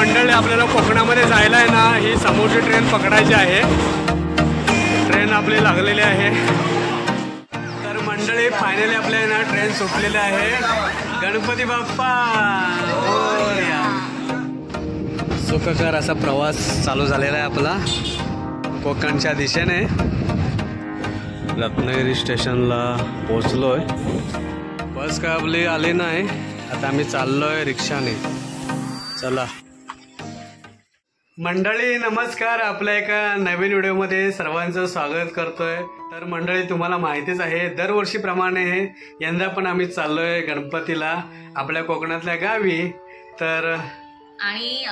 मंडळी आपल्याला कोकणामध्ये जायला आहे ना, ही समोरची ट्रेन पकडायची आहे। ट्रेन आपली लागलेली आहे। तर मंडळी फायनली आपल्या ना ट्रेन सुटलेली आहे। गणपती बाप्पा मोरया। सुखकर असा प्रवास चालू झालेला आहे आपला कोकणच्या दिशेने। रत्नागिरी स्टेशनला पोहोचलोय। बस काय आपली आली नाही, आता आम्ही चाललोय रिक्षाने। चला मंडळी नमस्कार, आपल्या एका नवीन व्हिडिओमध्ये सर्वांचं स्वागत करतोय। तर मंडळी तुम्हाला माहितीच आहे, दरवर्षीप्रमाणे यंदा पण आम्ही चाललोय गणपतीला आपल्या कोकणातल्या गावी। तर आणि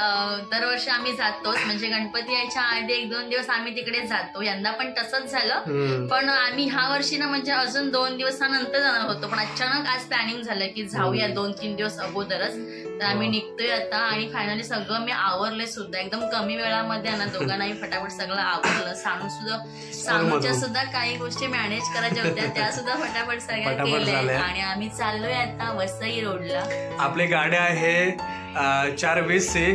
दरवर्षी आम्ही जातोच, म्हणजे गणपती यायच्या आधी 1-2 दिवस आम्ही तिकडे जातो। यंदा पण तसंच झालं, पण आम्ही ह्या वर्षी ना म्हणजे अजून 2 दिवसानंतर जाणार होतो, पण अचानक आज प्लॅनिंग झालं की जाऊया 2-3 दिवस अगोदरच। तर आम्ही निघतोय आता आणि फायनली सगळं मी आवरले सुद्धा, एकदम कमी वेळामध्ये ना दोघांनाही फटाफट सगळं आवरलं। सानूच्या सुद्धा काही गोष्टी मॅनेज करायच्या होत्या, त्या सुद्धा फटाफट सगळ्या केल्या आणि आम्ही चाललोय आता वसई रोडला। आपली गाडी आहे 4:20 ची,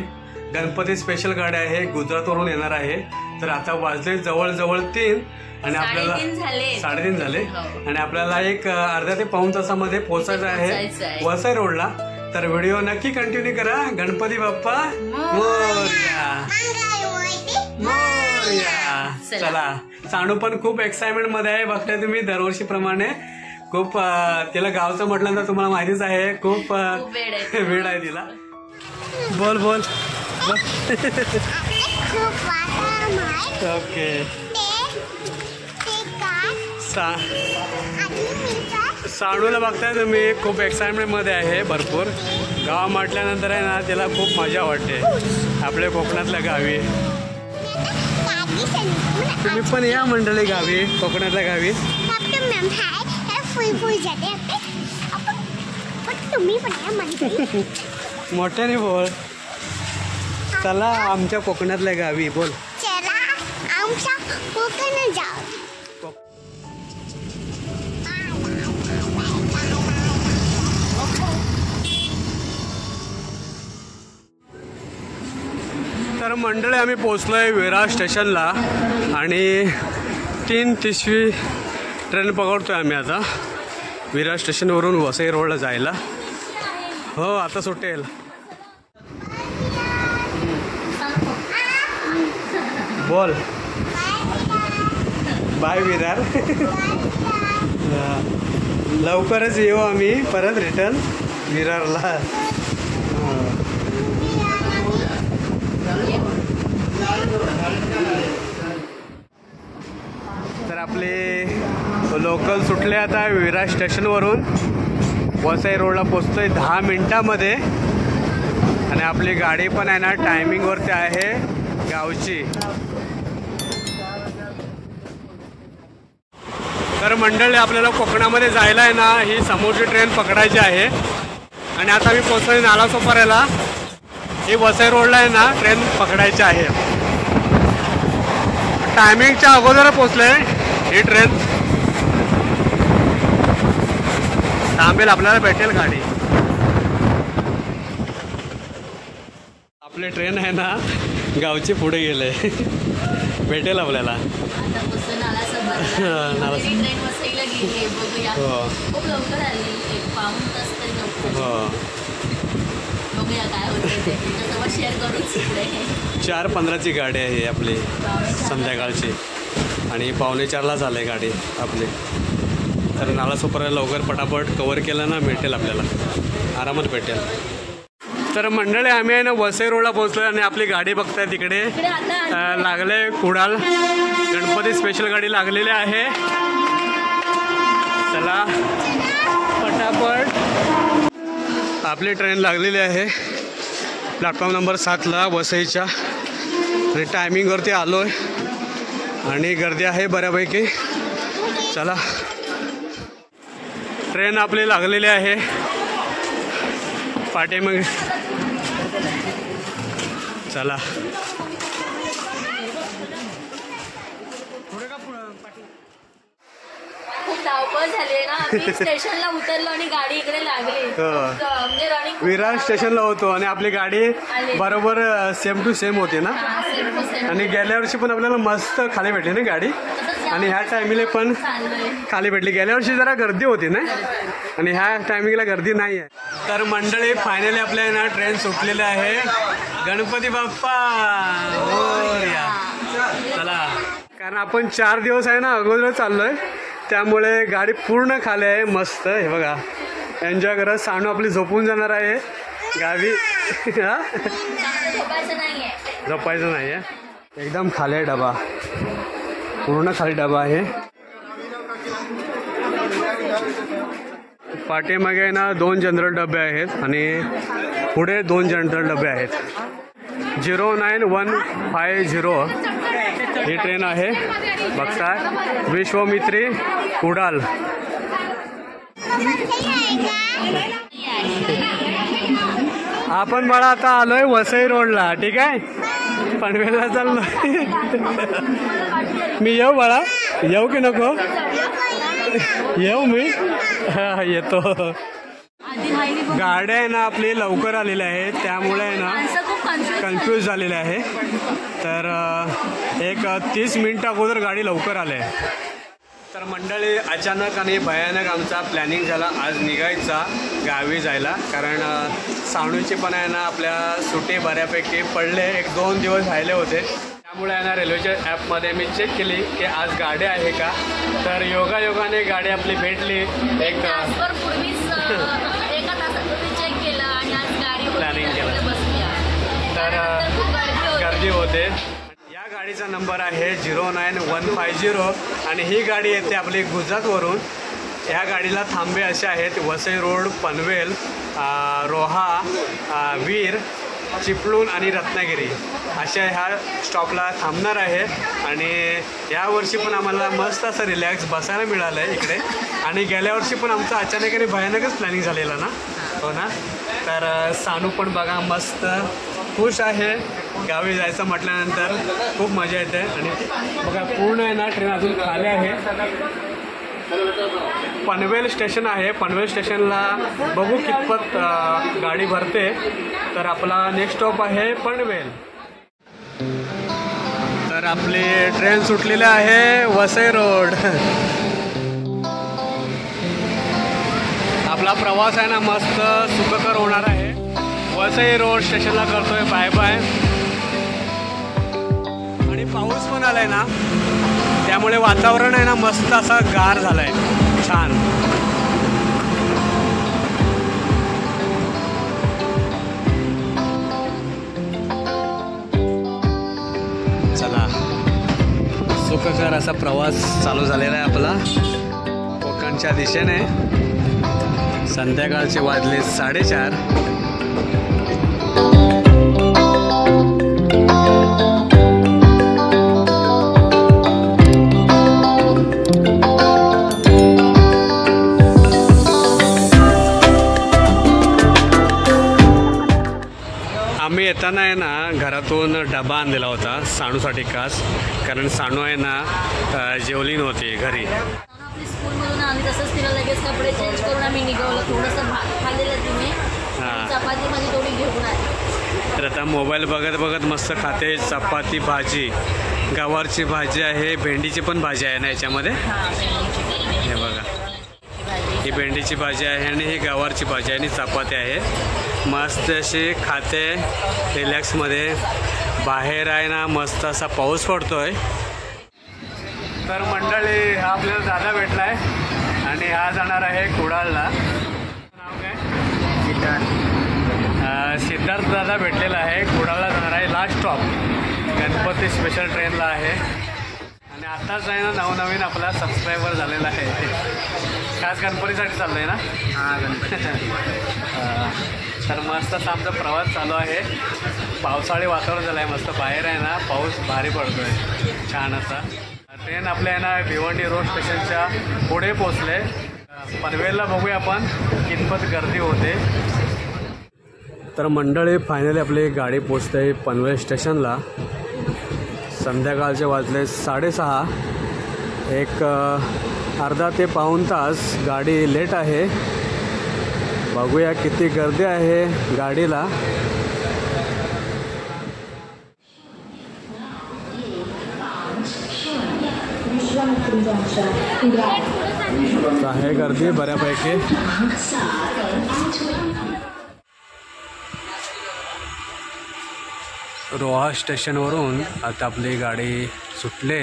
गणपती स्पेशल गाडी आहे, गुजरातवरून येणार आहे। तर आता वाजले जवळजवळ 3 आणि आपल्याला 3:30 झाले आणि आपल्याला एक अर्ध्या ते पाऊण तासामध्ये पोहोचायचं आहे वसई रोडला। तर व्हिडिओ नक्की कंटिन्यू करा। गणपती बाप्पा मोरया मोरया। चला, सानू पण खूप एक्साइटमेंट मध्ये आहे, बघताय तुम्ही दरवर्षीप्रमाणे। खूप तिला गावचं म्हटलं तर तुम्हाला माहितीच आहे, खूप वेळ आहे तिला। बोल बोल ओके। सानूला बघताय तुम्ही, खूप एक्साइटमेंट मध्ये आहे भरपूर। गाव म्हटल्यानंतर आहे ना तिला खूप मजा वाटते आपल्या कोकणातल्या गावी। तुम्ही पण या मंडळी गावी, कोकणातल्या गावी। मोठ्याने बोल। चला आमच्या कोकणातल्या गावी, बोल। तर मंडळी आम्ही पोहोचलोय विरार स्टेशनला आणि 3:30 ट्रेन पकडतोय आम्ही आता विरार स्टेशनवरून वसई रोडला जायला। हो आता सुटेल। बोल बाय विरार। लवकरच येऊ आम्ही परत रिटर्न विरारला। तर आपले लोकल सुटले आता विरार स्टेशनवरून, वसई रोडला पोचतोय 10 मिनिटांमध्ये आणि आपली गाडी पण आहे ना टायमिंगवरती आहे गावची। तर मंडळी आपल्याला कोकणामध्ये जायला आहे ना, ही समोरची ट्रेन पकडायची आहे आणि आता मी पोचलोय नालासोपाऱ्याला। ही वसई रोडला आहे ना ट्रेन पकडायची आहे। टायमिंगच्या अगोदर पोचले ही ट्रेन, थांबेल आपल्याला भेटेल गाडी। आपली ट्रेन आहे ना गावची पुढे गेले, भेटेल आपल्याला। हो 4:15ची गाडी आहे आपली संध्याकाळची आणि 3:45ला झाली गाडी आपली। तर नालासोपारा लवकर पटापट कव्हर केलं ना भेटेल आपल्याला, आरामात भेटेल। तर मंडळी आम्ही आहे ना वसई रोडला पोहोचलो आणि आपली गाडी बघताय तिकडे लागले कुडाल, गणपती स्पेशल गाडी लागलेली आहे। चला पटापट, आपली ट्रेन लागलेली आहे प्लॅटफॉर्म नंबर 7ला वसईच्या आणि टायमिंगवरती आलो आहे आणि गर्दी आहे बऱ्यापैकी। चला ट्रेन आपली लागलेली आहे पाठीमागे। चला खूप धावपळ झाली ना, आम्ही स्टेशनला उतरलो आणि गाडी इकडे लागली, म्हणजे रनिंग विरार स्टेशनला होतो आणि आपली गाडी बरोबर सेम टू सेम होती ना. आणि गेल्या वर्षी पण आपल्याला मस्त खाली भेटली ना गाडी आणि ह्या टायमिंगला पण खाली भेटली. गेल्या वर्षी जरा गर्दी होती ना आणि ह्या टायमिंगला गर्दी नाही आहे. तर मंडळी फायनली आपल्या ना ट्रेन सुटलेली आहे. गणपती बाप्पा मोरया. चला, कारण आपण 4 दिवस आहे ना अगोदर चाललोय त्यामुळे गाडी पूर्ण खाली आहे. मस्त हे बघा, एन्जॉय करत. सानू आपली झोपून जाणार आहे गावी. झोपायचं नाही आहे. एकदम खाली आहे डबा, पूर्ण खाली डबा आहे. पाठीमागे ना 2 जनरल डबे आहेत आणि पुढे 2 जनरल डबे आहेत. 09150 ही ट्रेन आहे. बघता विश्वामित्री कुडाल. आपण बाळा आता आलोय वसई रोडला. ठीक आहे, पनवेलला चाललोय. मी येऊ बाळा, येऊ की नको? येऊ मी. हा येतो. गाड्या आहे ना आपली लवकर आलेल्या आहेत त्यामुळे आहे ना कन्फ्यूज झालेले आहे. तर एक 30 मिनिटं अगोदर गाडी लवकर आले. तर मंडळी अचानक आणि भयानक आमचा प्लॅनिंग झाला आज निघायचा गावी जायला. कारण सावणीची पण आहे ना आपल्या सुट्टी बऱ्यापैकी पडले. 1-2 दिवस राहिले होते त्यामुळे आहे ना रेल्वेच्या ॲपमध्ये मी चेक केली की आज गाडी आहे का. तर योगायोगाने गाडी आपली भेटली. एक प्लॅनिंग केलं तर गर्दी होते. या गाडीचा नंबर आहे 09150 आणि ही गाडी येते आपली गुजरातवरून. ह्या गाडीला थांबे असे आहेत वसई रोड, पनवेल, रोहा, वीर, चिपळूण आणि रत्नागिरी अशा ह्या स्टॉपला थांबणार आहे. आणि यावर्षी पण आम्हाला मस्त असं रिलॅक्स बसायला मिळालं आहे इकडे. आणि गेल्या वर्षी पण आमचं अचानक आणि भयानकच प्लॅनिंग झालेलं ना. हो ना. तर सानू पण बघा मस्त खुश आहे गावी जायचं म्हटल्यानंतर. खूप मजा येते. आणि बघा पूर्ण आहे ना ट्रेन अजून खाली आहे. पनवेल स्टेशन आहे. पनवेल स्टेशनला बघू कितपत गाडी भरते. तर आपला नेक्स्ट स्टॉप आहे पनवेल. तर आपली ट्रेन सुटलेली आहे वसई रोड. आपला प्रवास आहे ना मस्त सुखकर होणार आहे. वसई रोड स्टेशनला करतोय बाय बाय. आणि पाऊस पण आलाय ना त्यामुळे वातावरण आहे ना मस्त असा गार झालाय, छान. चला, सुखकर असा प्रवास चालू झालेला आहे आपला कोकणच्या दिशेने. संध्याकाळचे वाजले 4:30. आम्ही येताना आहे ना घरातून डबा आणलेला होता सानूसाठी खास. कारण सानू आहे ना जेवली नव्हती घरी. आपली स्कूलमधून आम्ही तसंच तिला लगेच कपडे चेंज करून आम्ही निघावलं. थोडंसं भात खाल्लेलं तिने, चपाती माझी थोडी घेऊन आली. तर आता मोबाईल बघत बघत मस्त खाते. चपाती, भाजी, गवारची भाजी आहे, भेंडीची पण भाजी आहे ना याच्यामध्ये. हे बघा, ही भेंडीची भाजी आहे आणि ही गवारची भाजी आहे आणि चपाती आहे. मस्त अशी खाते रिलॅक्समध्ये. बाहेर आहे ना मस्त असा पाऊस पडतोय. तर मंडळी हा आपल्याला दादा भेटला आहे आणि हा जाणार आहे कुडाळला. नाव काय? सिद्धार्थ दादा भेटलेला आहे. कुडाळला जाणार आहे. लास्ट स्टॉप गणपती स्पेशल ट्रेनला आहे. आणि आताच आहे ना नवनवीन आपला सबस्क्रायबर झालेला आहे. खास गणपतीसाठी चाललं आहे ना. हां, गणपती. तर मस्त असा आमचा प्रवास चालू आहे. पावसाळी वातावरण झालं आहे मस्त. बाहेर आहे ना पाऊस भारी पडतो आहे छान असा. ट्रेन आपल्या आहे ना भिवंडी रोड स्टेशनच्या पुढे पोचले. पनवेलला बघूया आपण कितपत गर्दी होते. तर मंडळी फायनली आपली गाडी पोचते पनवेल स्टेशनला. संध्याकाळचे वाजले 6:30. एक अर्धा ते पाऊण तास गाडी लेट आहे. बघूया किती गर्दी आहे गाडीला. आहे गर्दी बऱ्यापैकी. रोहा स्टेशनवरून आता आपली गाडी सुटले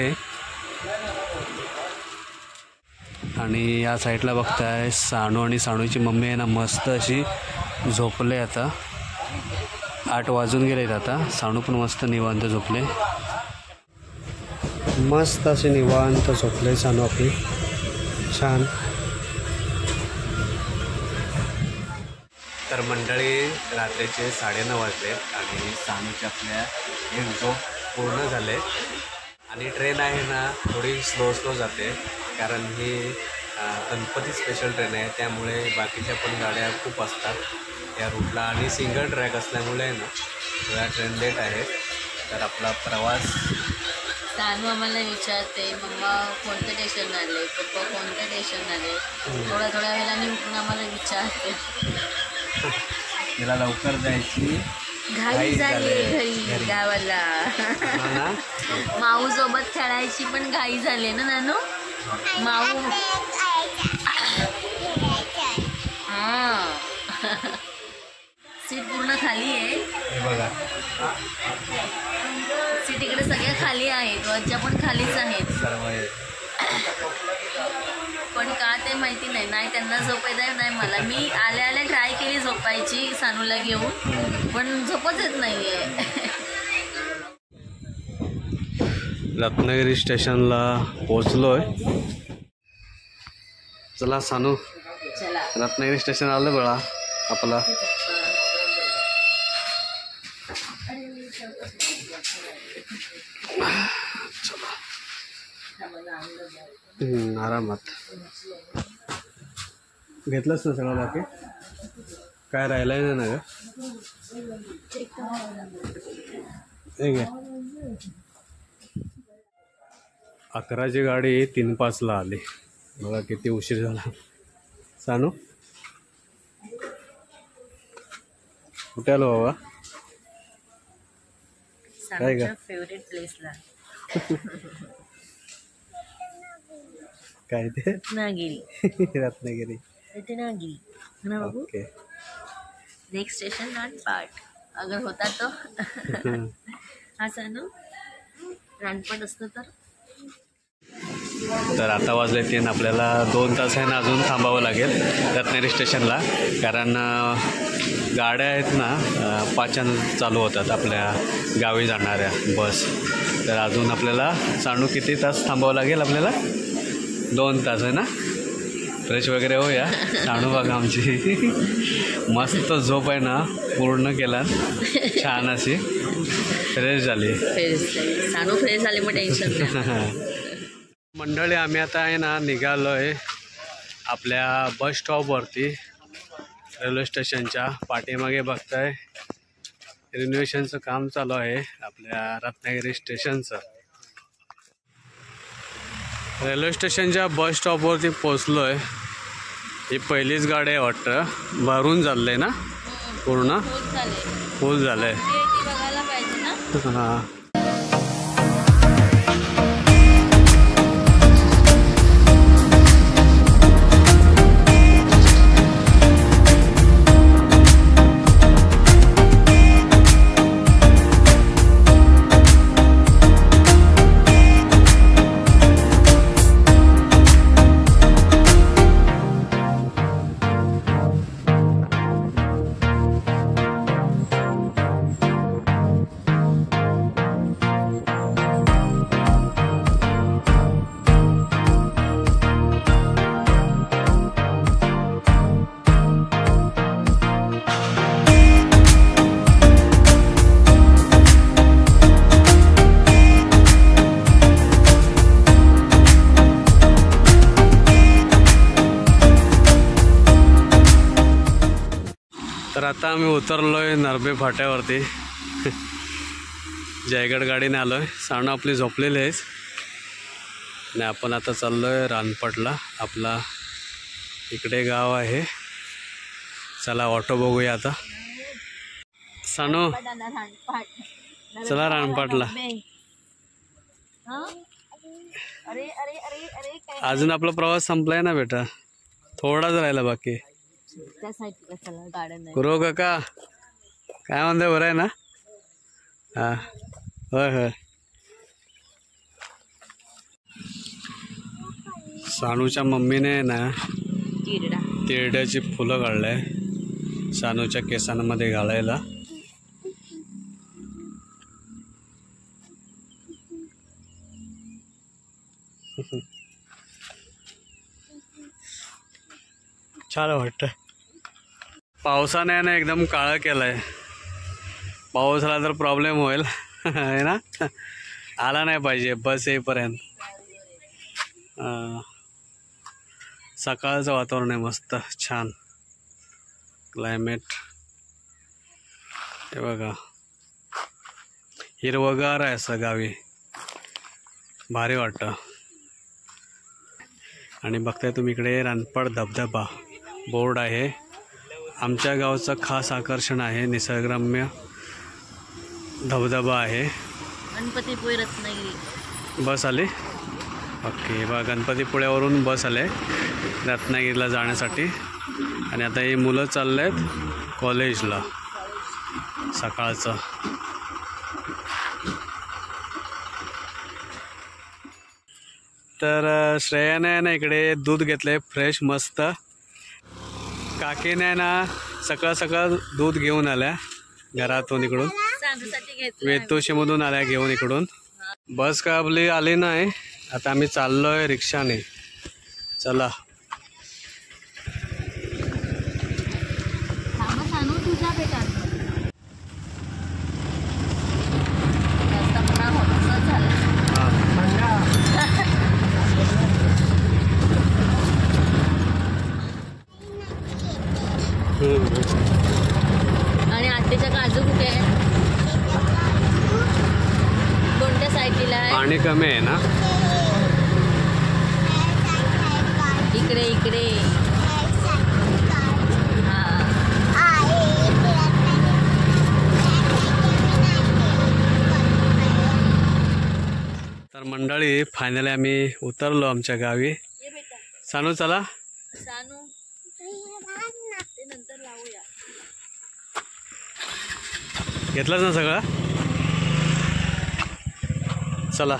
आणि या साईडला बघताय सानू आणि सानूची मम्मी आहे ना मस्त अशी झोपले. आता 8 वाजून गेलेत. आता सानू पण मस्त निवांत झोपले. मस्त असे निवांत झोपले सानू आपली छान. तर मंडळी रात्रीचे 9:30 वाजले आणि सानूच्या आपल्या एक झोप पूर्ण झाले. आणि ट्रेन आहे ना थोडी स्लो जाते कारण ही गणपती स्पेशल ट्रेन आहे, त्यामुळे बाकीच्या पण गाड्या खूप असतात या रूटला आणि सिंगल ट्रॅक असल्यामुळे ना थोड्या ट्रेन लेट आहे. तर आपला प्रवास. सानू आम्हाला विचारते मम्मा कोणतं स्टेशन आले, पप्पा कोणतं स्टेशन आले. थोड्या वेळाने उठून आम्हाला विचारते. तिला लवकर जायची घाई झाली घरी गावाला. माऊ सोबत खेळायची पण घाई झाली ना नानू. माऊ हा सीट पूर्ण खाली आहे. हे बघा सीट इकडे सगळ्या खाली आहेत, वरच्या पण खालीच आहेत सर्व. पण का ते माहिती नाही. नाही त्यांना झोपायचं नाही मला. मी आल्या ट्राय केली झोपायची सानूला घेऊन पण झोपच येत नाहीये. रत्नागिरी स्टेशनला पोचलोय. चला सानू चला रत्नागिरी स्टेशन आलं बळा आपला. आरामात घेतलंच ना सगळं. बाकी काय राहिलंय ना ग. हे 11ची गाडी 3:05ला आली. बघा किती उशीर झाला. सानू कुठे आलो बाबा. काय का फेवरेट प्लेसला काय ते रत्नागिरी. रत्नागिरी रत्नागिरी ना बाबू. Okay. Next station not part अगर होता तो. हा सानू रानपट असतं तर. तर आता वाजले 3. आपल्याला 2 तास आहे ना अजून थांबावं लागेल रत्नागिरी स्टेशनला, कारण गाड्या आहेत ना 5 चालू होतात आपल्या गावी जाणाऱ्या बस. तर अजून आपल्याला सानू किती तास थांबावं लागेल आपल्याला. 2 तास आहे ना. फ्रेश वगैरे होऊया. सानू बघा आमची मस्त झोप आहे ना पूर्ण केला छान अशी फ्रेश झाली. सानू फ्रेश झाली मग टेन्शन नाही. मंडळी आम्ही आता आहे ना निघालो आहे आपल्या बस स्टॉपवरती. रेल्वे स्टेशनच्या पाठीमागे बघताय रिनोव्हेशनचं काम चालू आहे आपल्या रत्नागिरी स्टेशनचं. रेल्वे स्टेशनच्या बस स्टॉपवरती पोचलो आहे. ही पहिलीच गाडी आहे वाटतं. भरून चाललं आहे ना पूर्ण. फुल झालं आहे. बघायला पाहिजे ना. हां तर आता आम्ही उतरलो आहे नरबे फाट्यावरती. जयगड गाडीने आलो आहे. सानू आपली झोपलेली आहेच आणि आपण आता चाललो आहे रानपटला. आपला इकडे गाव आहे चला ऑटो बघूया आता. सानू चला रानपाटला. अजून आपला प्रवास संपलाय ना बेटा, थोडाच राहिला बाकी. गुरु काका काय म्हणते, बरं आहे ना? हा होय होय. सानूच्या मम्मीने ना तिरड्याची फुलं काढलंय सानूच्या केसांमध्ये घालायला. छान वाटतं. पावसाने ना एकदम काळं केलंय. पाऊस आला तर प्रॉब्लेम होईल आहे ना. आला नाही पाहिजे बस येईपर्यंत. सकाळचं वातावरण आहे मस्त छान क्लायमेट. हे बघा हिरवगार आहे असं गावी, भारी वाटतं. आणि बघताय तुम्ही इकडे रानपाट धबधबा बोर्ड आहे. आमच्या गावचं खास आकर्षण आहे, निसर्गरम्य धबधबा आहे. गणपतीपुळे रत्नागिरी बस आली. ओके बघा गणपतीपुळ्यावरून बस आले रत्नागिरीला जाण्यासाठी. आणि आता ही मुलं चालले आहेत कॉलेजला सकाळचं. तर श्रेयाने ना इकडे दूध घेतले फ्रेश मस्त. काकीने ना सकाळ सकाळ दूध घेऊन आल्या घरातून, इकडून वेतोशीमधून आल्या घेऊन इकडून. बस का आपली आली नाही, आता आम्ही चाललोय रिक्षाने. चला आणि आत्याच्या काजू कुठे आहे, कोणत्या साईडला आहे? पाणी कमी आहे ना इकडे इकडे. तर मंडळी फायनली आम्ही उतरलो आमच्या गावी. सानू चला. सानू ते नंतर लावूया. घेतलाच ना सगळं. चला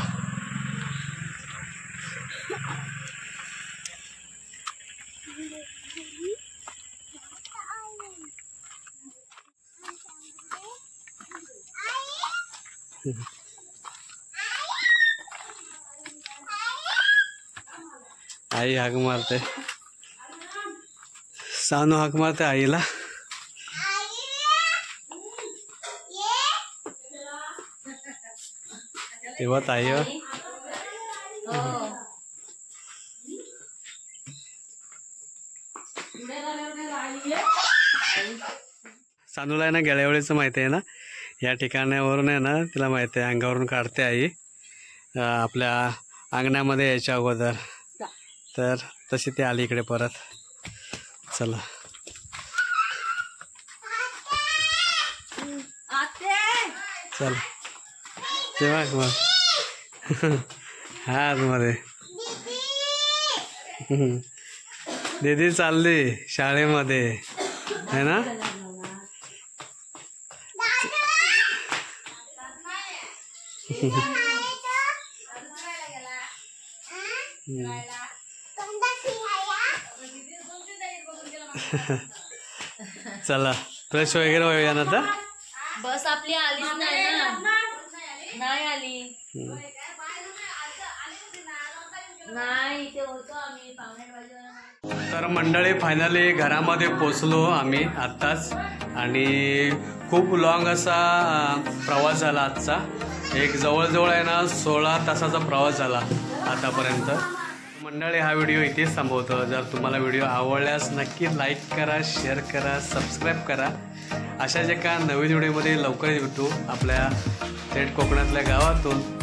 आई हाक मारते, सानू हाक मारते आईला. तेव्हा ताई सानूला आहे ना गेल्यावेळेचं माहिती आहे ना, या ठिकाणावरून आहे ना तिला माहिती आहे, अंगावरून काढते आई आपल्या अंगणामध्ये यायच्या अगोदर. तर तशी ती आली इकडे परत. चला चला तेव्हा मग हा आतमध्ये दीदी चालली शाळेमध्ये है ना. चला फ्रेश वगैरे होऊया ना आता. बस आपली आलीच नाही ना, नाही आली नाही, इथे होतो आम्ही पावणे. तर मंडळी फायनली घरामध्ये पोचलो आम्ही आत्ताच. आणि खूप लॉंग असा प्रवास झाला आजचा. एक जवळजवळ आहे ना 16 तासाचा प्रवास झाला आतापर्यंत. मंडळी हा व्हिडिओ इथेच थांबवतो. जर तुम्हाला व्हिडिओ आवडल्यास नक्की लाईक करा, शेअर करा, सबस्क्राईब करा. अशाच एका नवीन व्हिडिओमध्ये लवकरच भेटू आपल्या थेट कोकणातल्या गावातून.